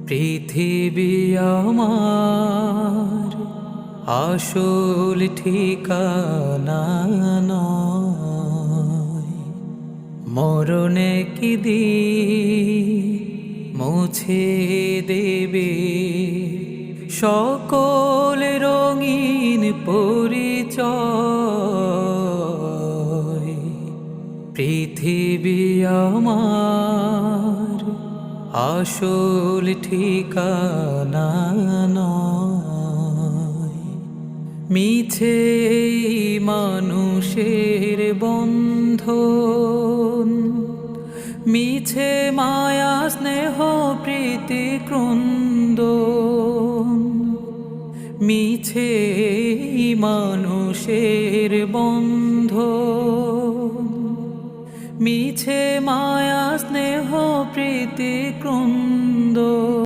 পৃথিবী আমার আসল ঠিকানা নয়। মরণে কি মুছে দেবে সকল রঙিন পরিচয়। পৃথিবী আমার আসল ঠিকানা নয়। মিছে মানুষের বন্ধন, মিছে মায়া স্নেহ প্রীতি ক্রন্দন, মিছে মানুষের বন্ধন, মিছে মায়া স্নেহ প্রীতি ক্রন্দন।